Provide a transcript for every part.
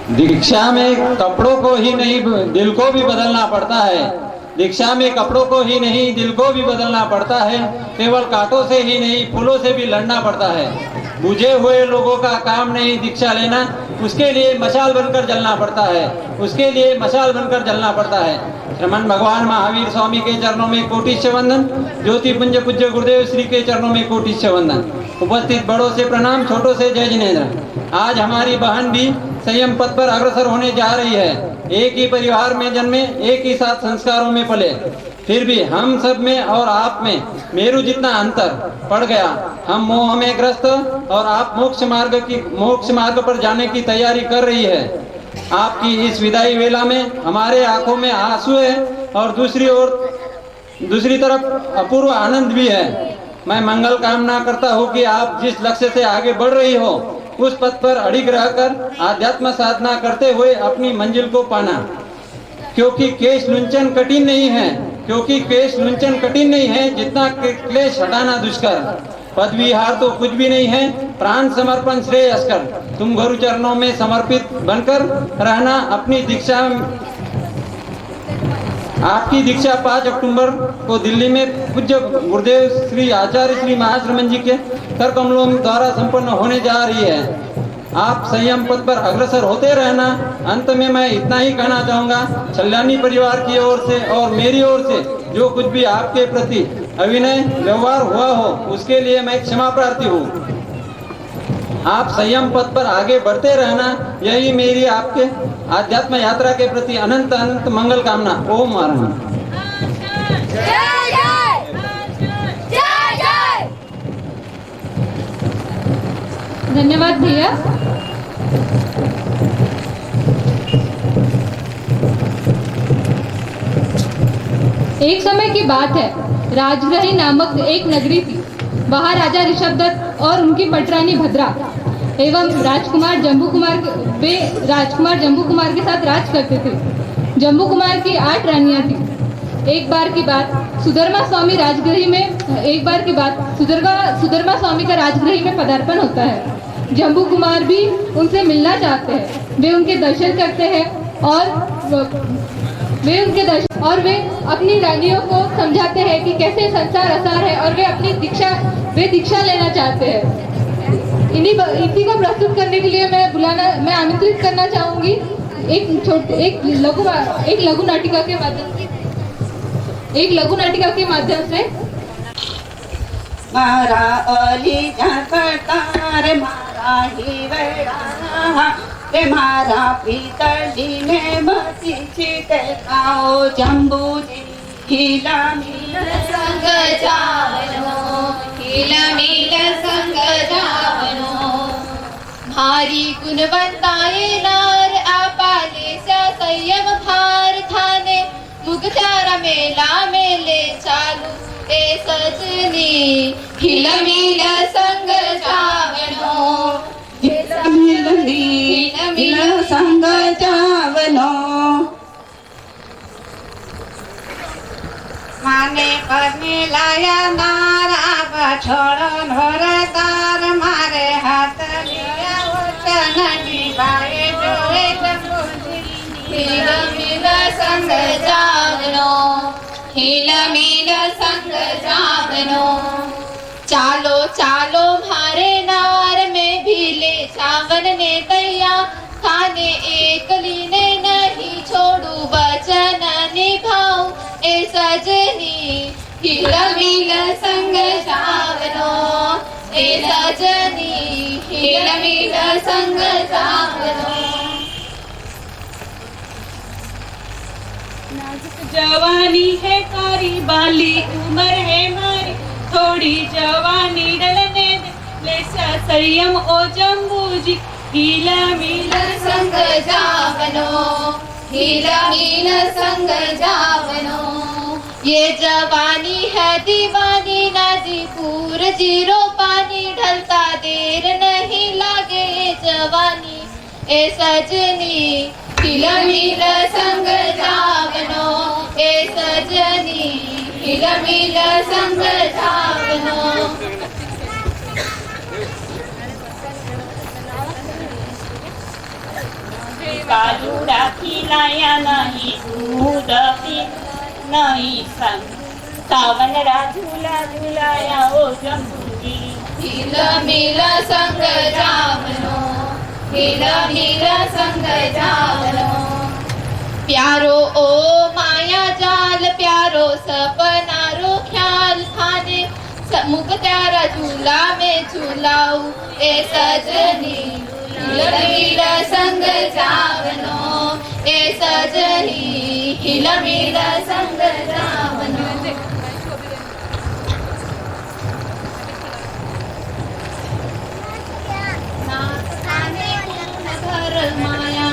दीक्षा में कपड़ों को ही नहीं दिल को भी बदलना पड़ता है। दीक्षा में कपड़ों को ही नहीं दिल को भी बदलना पड़ता है। केवल कांटों से ही नहीं फूलों से भी लड़ना पड़ता है। बुझे हुए लोगों का काम नहीं दीक्षा लेना, उसके लिए मशाल बनकर जलना पड़ता है। उसके लिए मशाल बनकर जलना पड़ता है। श्रीमन भगवान महावीर स्वामी के चरणों में कोटिश्य वंदन। ज्योति पुंज पूज्य गुरुदेव श्री के चरणों में कोटिश्य वंदन। उपस्थित बड़ों से प्रणाम, छोटों से जय जिनेन्द्र। आज हमारी बहन भी संयम पथ पर अग्रसर होने जा रही है। एक ही परिवार में जन्मे, एक ही साथ संस्कारों में पले, फिर भी हम सब में और आप में मेरू जितना अंतर पड़ गया। हम मोह में ग्रस्त और आप मोक्ष मार्ग पर जाने की तैयारी कर रही है। आपकी इस विदाई वेला में हमारे आंखों में आंसू है और दूसरी तरफ अपूर्व आनंद भी है। मैं मंगल कामना करता हूँ कि आप जिस लक्ष्य से आगे बढ़ रही हो उस पथ पर अड़िग रहकर आध्यात्म साधना करते हुए अपनी मंजिल को पाना। क्योंकि केश लुंचन कठिन नहीं है, जितना क्लेश हटाना दुष्कर। पदवी हार तो कुछ भी नहीं है, प्राण समर्पण श्रेयस्कर। तुम गुरु चरणों में समर्पित बनकर रहना। आपकी दीक्षा 5 अक्टूबर को दिल्ली में पूज्य गुरुदेव श्री आचार्य श्री महाश्रमण जी के कर कमलों द्वारा संपन्न होने जा रही है। आप संयम पथ पर अग्रसर होते रहना। अंत में मैं इतना ही कहना चाहूँगा, कल्याणी परिवार की ओर से और मेरी ओर से जो कुछ भी आपके प्रति अविनय व्यवहार हुआ हो उसके लिए मैं क्षमा प्रार्थी हूँ। आप संयम पथ पर आगे बढ़ते रहना, यही मेरी आपके आध्यात्म यात्रा के प्रति अनंत अनंत मंगल कामना। ओम नारायण। धन्यवाद भैया। एक समय की बात है, राजग्रही नामक एक नगरी थी। वहाँ राजा ऋषभदत्त और उनकी पटरानी भद्रा एवं राजकुमार जम्बू कुमार के साथ राज करते थे। जम्बू कुमार की 8 रानियां थी। एक बार की बात सुधर्मा स्वामी का राजगृह में पदार्पण होता है। जम्बू कुमार भी उनसे मिलना चाहते हैं। वे उनके दर्शन करते हैं और वे अपनी रानियों को समझाते हैं कि कैसे संसार आसार है और वे दीक्षा लेना चाहते हैं। इसी को प्रस्तुत करने के लिए मैं आमंत्रित करना चाहूंगी एक लघु नाटिका के माध्यम से। मारा अली करतार मारा ही वेड़ा रे मारा पीतली में बसी छिटकाओ जम्बू जी हिला मिल संग जावनो भारी गुणवंताये नार आपाले संयम भार थाने मुगचारा मेला मेले चालू ए सजनी हिल मिल संग जावनो हिल संग जावनो माने परने लाया नारा बछोड़ो नोरतार मारे हाथ लिया वचन निभाए जोए हिल मिल संग जावनो हिल मिल संग जावनो चालो चालो मारे नार में भी ले सावन ने तैया खाने एकली ने नहीं छोड़ू वचन निभाऊं ए सजनी हिल मिल संग जावनो ए सजनी हिल मिल संग जावनो नाजुक जवानी है कारी बाली उम्र है मारी थोड़ी जवानी ढलने ले संयम ओ जम्बू जी हिल मिल संग जावनो हिल मिल संग जावनो ये जवानी है दीवानी नाजीपुर जीरो पानी ढलता देर नहीं लागे जवानी ए सजनी हिल मिल संग जावनो ए सजनी हिल मिल संग जावनो काजूड़ा खिलाया नहीं दूध पी नहीं संग सावन रा झूला झूलाया ओ जम्बूजी हिल मिल संग जावनो हिल मिल संग जावनो प्यारो ओ माया जाल प्यारो सपना रो ख्याल खाने मुख त्यारा झूला में झूलाऊ ए सजनी हिल मिल संग जावनो ए सजनी हिल मिल संग जावनो माया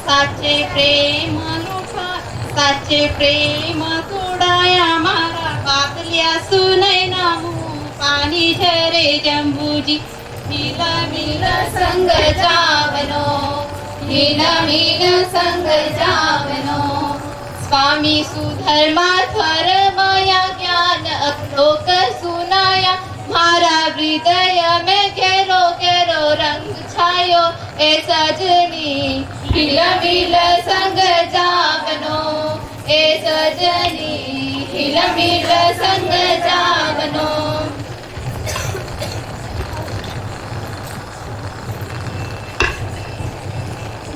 साचे प्रेम लुटा साचे प्रेम तोडाया मारा बातल्या सुनय नामू पाणी झरे जंबूजी हिल मिल संग जावनो हिल मिल संग जावनो स्वामी सुधर्मा थर माया ज्ञान अलोक सुनाया मारा हृदय में घेरो घेरो रंग छायो ए सजनी हिल मिल संग जावनो ए सजनी हिल मिल संग जावनो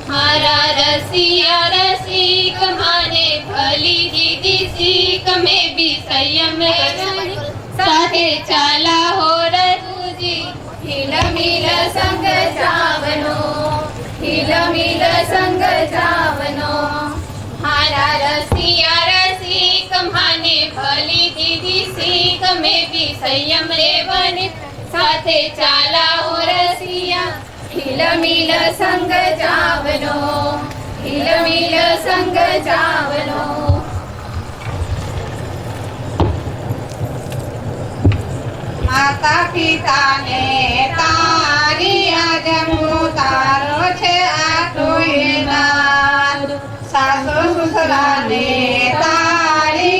मारा रसिया रसिक माने भली दीदी सीख में भी संयम साथे चाला हो रघुजी हिल मिल संग जावनो हिल मिल संग जावनो मारा रसिया रसिक माने भली दीदी सीख में भी संयम रेवन साथे चाला हो रसिया हिल मिल संग जावनो हिल मिल संग जावनो माता पिता ने तारी जम्मू तारो छे आटो नाद सासु ससुरा ने तारी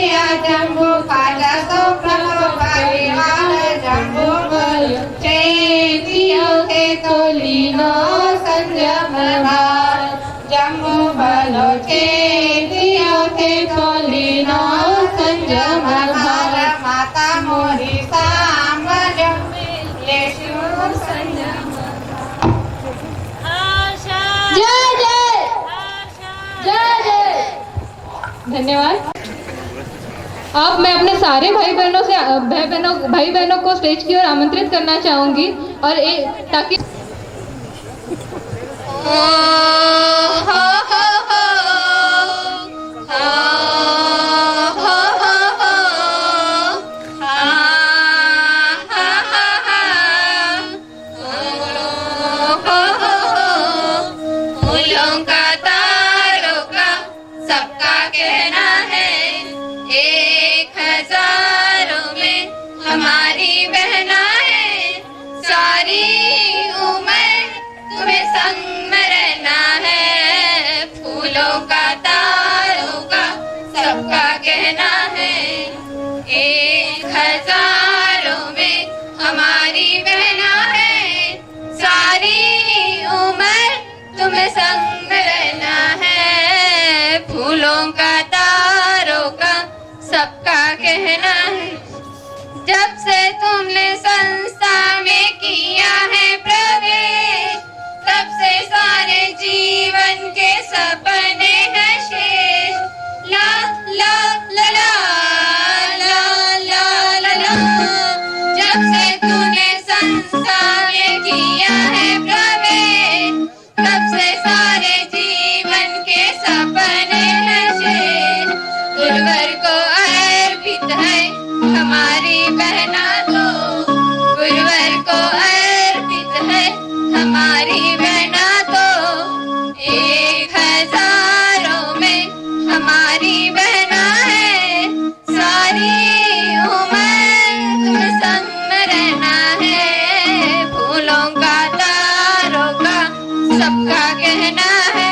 जम्मू काजा सो प्रभु परिवार जम्मू चेतियो के तोलिनो संजम भार जम्मू भलो चेतियो के तोलिनो संजम भार माता मोरी धन्यवाद। अब मैं अपने सारे भाई बहनों को स्टेज की ओर आमंत्रित करना चाहूंगी और ताकि हमारी बहना है सारी उम्र तुम्हें संग में रहना है फूलों का तारों का सबका कहना है 1000 में हमारी बहना है सारी उम्र तुम्हें संग में रहना है फूलों का तारों का सबका कहना है जब से तुमने संस्था में किया है प्रवेश तब से सारे जीवन के सपने हैं शेष ला ला ला ला ला ला ला ला जब से तूने संस्था में किया है प्रवेश तब से सारे जीवन के सपने हैं शेष गुरुवर को अर्पित है हमारी बहना तो गुरुवर को अर्पित है हमारी बहना तो 1000 में हमारी बहना है सारी उम्र तुम्हें संग में रहना है फूलों का तारों का सबका कहना है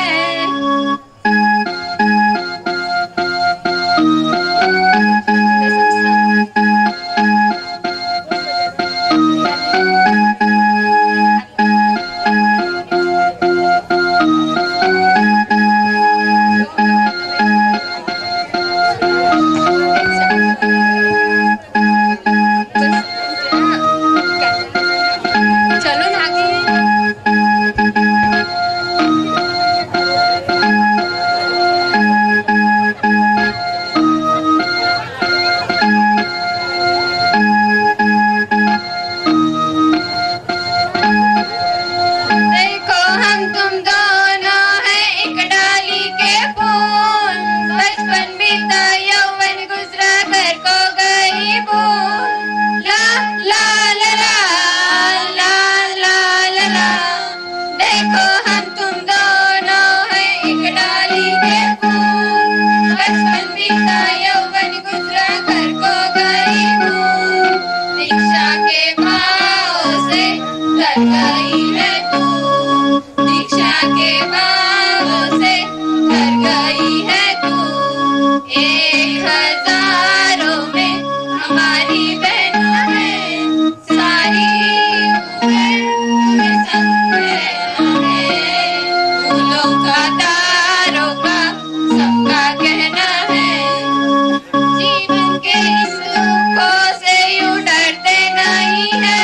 देखो हम तुम दोनों हैं एक डाली के फूल, बचपन बीता यौवन गुजरा घर को गई भूल, दीक्षा के भाव से घर गई है तू, दीक्षा के भाव से घर गई है तू। 1000 में हमारी बहना है, सारी उम्र संग रहना है, फूलों का तारों का सबका कहना है, जीवन के इस दुखों से यूं डरते नहीं है,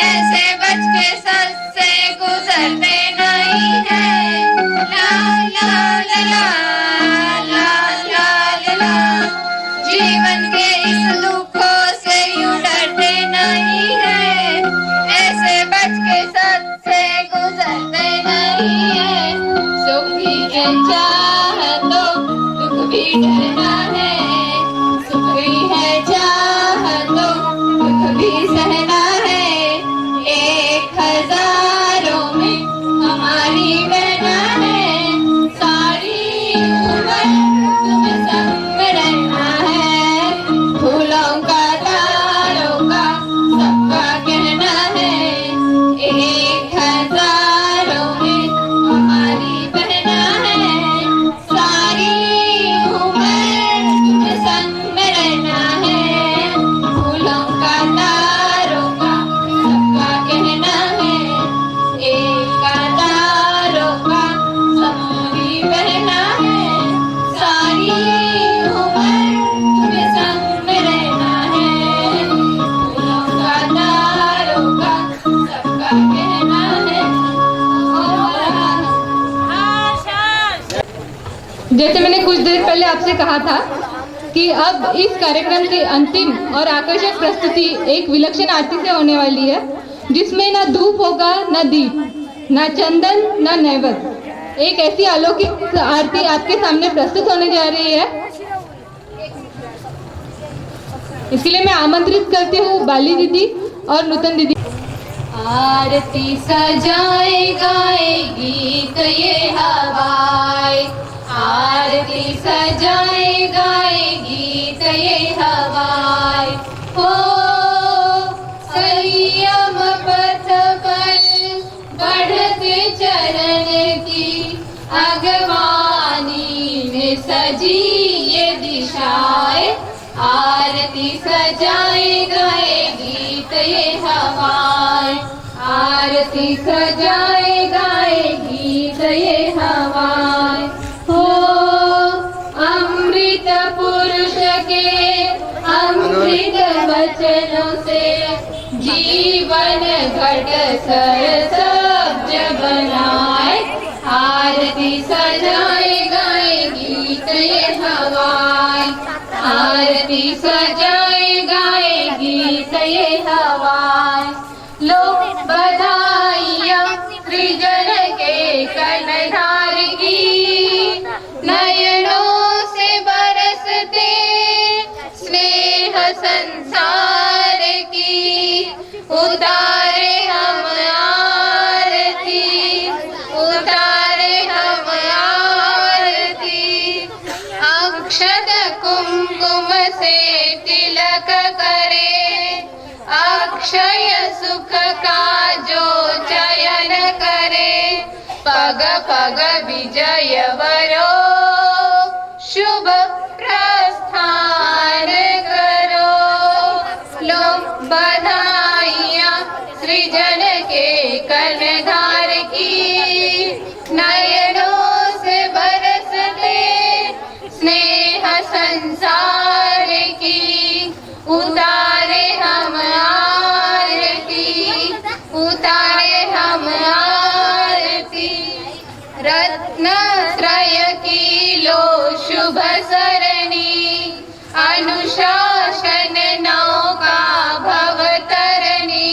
ऐसे बच के सच से गुजरते नहीं है, ला ला ला ला ला ला ला, जीवन के इस दुखों से यूं डरते नहीं है, ऐसे बच के सच से गुजरते नहीं है, सुखी है चाहतो दुख भी डरना है, सुखी है चाहतो दुख भी सहना है, 1000 में हमारी बहना है, सारी उम्र तुम संग रहना है, फूलों का तारों का सबका कहना है, 1000 में हमारी बहना है, सारी उम्र तुम संग रहना है, फूलों का तारों का सबका कहना है, 1000 का हमारी बहना है, सारी उम्र तुम संग रहना है, फूलों का तारों का सबका कहना है। जैसे मैंने कुछ देर पहले आपसे कहा था कि अब इस कार्यक्रम की अंतिम और आकर्षक प्रस्तुति एक विलक्षण आरती से होने वाली है, जिसमें ना धूप होगा, ना दीप, ना चंदन, ना नैवेद्य। एक ऐसी अलौकिक आरती आपके सामने प्रस्तुत होने जा रही है। इसके लिए मैं आमंत्रित करती हूँ बाली दीदी और नूतन दीदी। आरती सजाए गाएगी गीत ये हवाएं, आरती सजाए गाएगी गीत ये हवाएं, हो संयम पथ पर बढ़ते चरण की अगवानी में सजी ये दिशाएं, आरती सजाए गाएगी गीत ये हवाएं, आरती सजाए गाएगी गीत ये हवाएं, हो अमृत पुरुष के अमृत वचनों से जीवन घट सरसब्ज बनाए, आरती सजाए गाएगी गीत ये हवाएं, आरती सजाए गाएगी गीत ये हवाएं, लो बधाइयाँ त्रिजन के कर्णधार की, नयनों से बरसते स्नेह संसार की, उतारे हम आरती, उतारे हम आरती, अक्षत कुमकुम से तिलक करे, अक्षय सुख का जो चयन करे, पग पग विजय वरो शुभ प्रस्थान करो, लो बधाइयाँ सृजन के कर्णधार की, नयनों से बरसते स्नेह संसार की, उतारे हम आरती, उतारे हम आरती, रत्न त्रय की लो शुभ सरणी, अनुशासन नौका भवतरणी,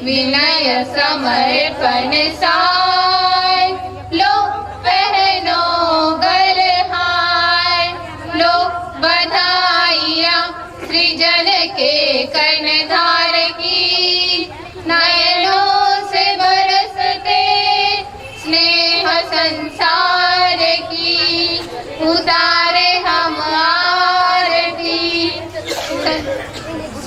विनय समर्पण साय, लो पहनो गलहार, लो बधाइयाँ सृजन के कर्णधार की, नयनों से बरसते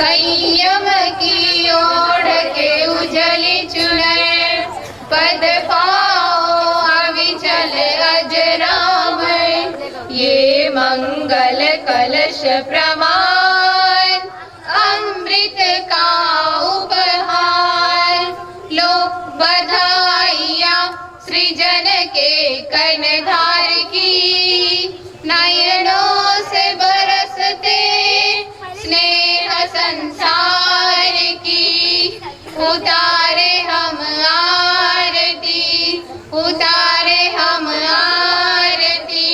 संयम की ओढ़ के उजली चुनर, पद पाओ अविचल अजरामर, ये मंगल कलश प्रमाण, अमृत का उपहार। लो बधाइया सृजन के कर्णधार की, नयनों से बरसते स्नेह संसार की। उतारे हम आरती, उतारे हम आरती,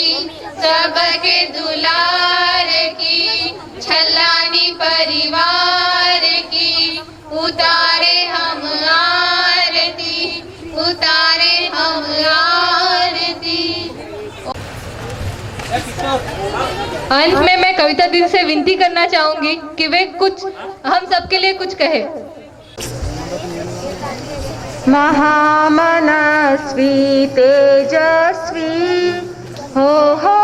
सबके दुलार की, छलानी परिवार की। उतारे हम आरती, उतारे हम आरती। अंत में मैं कविता दीदी से विनती करना चाहूंगी कि वे कुछ हम सबके लिए कुछ कहे। महामनस्वी तेजस्वी हो हो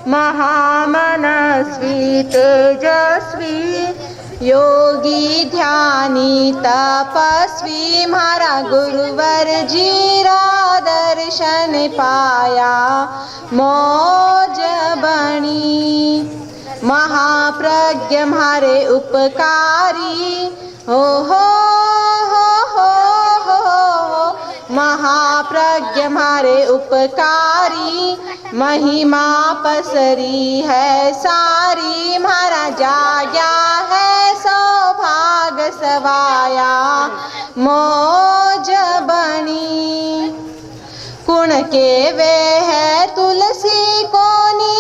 महामनस्वी तेजस्वी, योगी ध्यानी तपस्वी, हमारा गुरुवर जीरा दर्शन पाया मौज बनी। महाप्रज्ञ हमारे उपकारी हो महाप्रज्ञ हमारे उपकारी, महिमा पसरी है सारी, हमारा जाग्या है सौभाग्य सवाया मौज बनी। कुण के वे है तुलसी कोनी,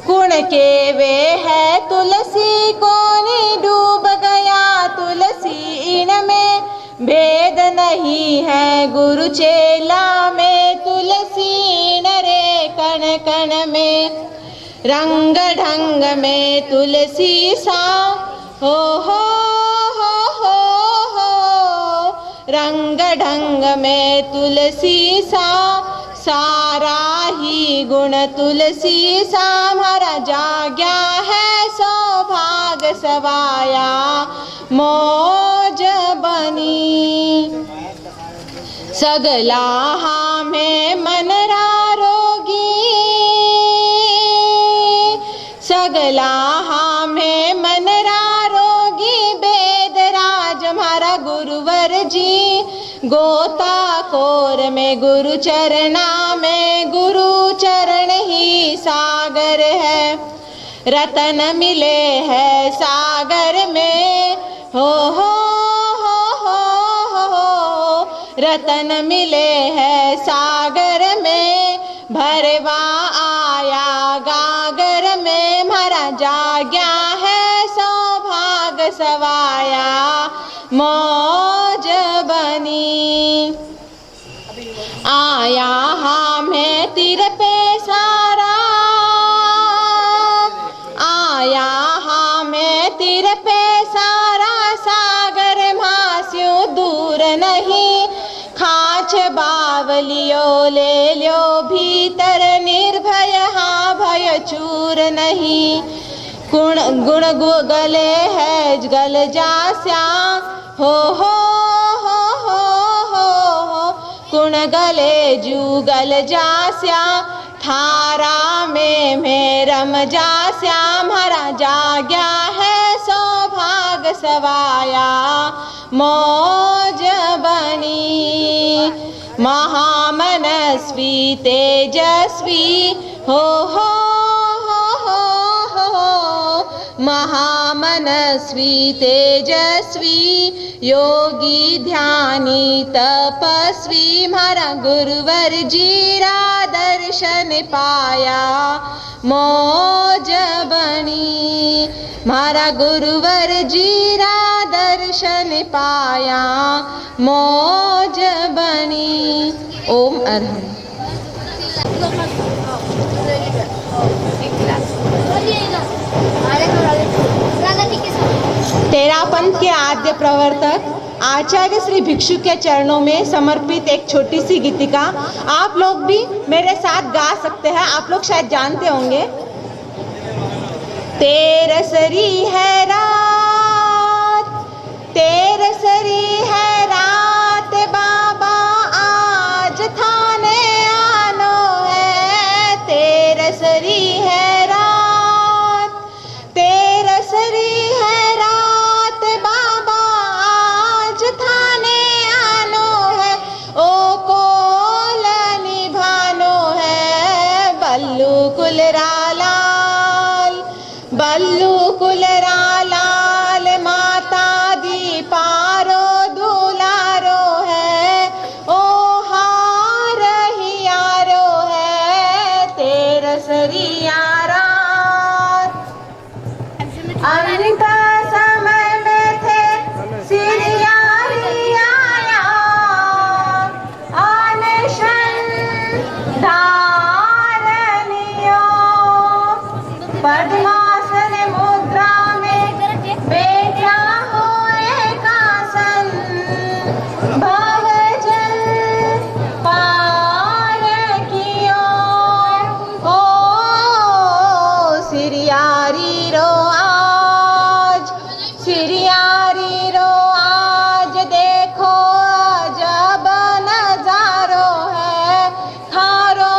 कुण के वे है तुलसी कोनी, डूब गया तुलसी इनमें भेद नहीं है गुरु चेला में। तुलसी नरे कण कण में, रंग ढंग में तुलसी सा हो रंग ढंग में तुलसी सा, सारा ही गुण तुलसी सा, हमारा जाग्या है सौभाग्य सवाया मौज बनी। सगला में मन रोगी, सगला में मन रोगी, वेद राज हमारा गुरुवर जी, गोता कोर में गुरु चरना में, गुरु चरण ही सागर है, रतन मिले है सागर में हो रतन मिले है सागर में, भरवा आया गागर में, हमारा जाग्या है सौभाग्य सवाया मौज बनी। आया हमें तिर पे सारा, आया हमें तिर पे सारा, सागर मास्यु दूर नहीं, खाच बावलियो ले लो भीतर, निर्भय हाँ भय चूर नहीं। गुण गुण गले है गल जास्या हो गुण गले जुगल जास्या, थारा में रम जास्या, हमारा जाग्या है सौभाग्य सवाया मौज बनी। महामनस्वी तेजस्वी हो महामनस्वी तेजस्वी, योगी ध्यानी तपस्वी, हमारा गुरुवर जीरा दर्शन पाया मौज बनी। हमारा गुरुवर जीरा दर्शन पाया मौज बनी। ओम अरहम। एक क्लास तेरा पंथ के आद्य प्रवर्तक आचार्य श्री भिक्षु के चरणों में समर्पित एक छोटी सी गीतिका आप लोग भी मेरे साथ गा सकते हैं। आप लोग शायद जानते होंगे। तेरसरी है रात, तेरसरी है रात, बाबा आज थाने आनो है। तेरसरी है रात, तेरसरी है रात, बाबा आज थाने आनो है। ओ कोल निभानो है, बल्लू कुलरा लाल, बल्लू कुलरा लाल, माता दी पारो दुलारो है। ओ हार हियारो है, तेरसरिया रात। अंत समय में थे सिरियारी आया, आनेशन धारनियो, पद्मासन मुद्रा में बैठा हो एक आसन, भवजल पार कियो। ओ सिरियारी रो आज, सिरियारी रो आज, देखो जब नजारो है, थारो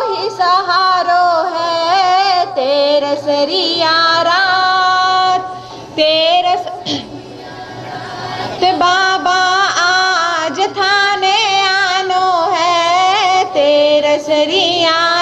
ही सहारो है। तेरसरिया रात, तेरस ते बाबा आज थाने आनो है। तेरसरिया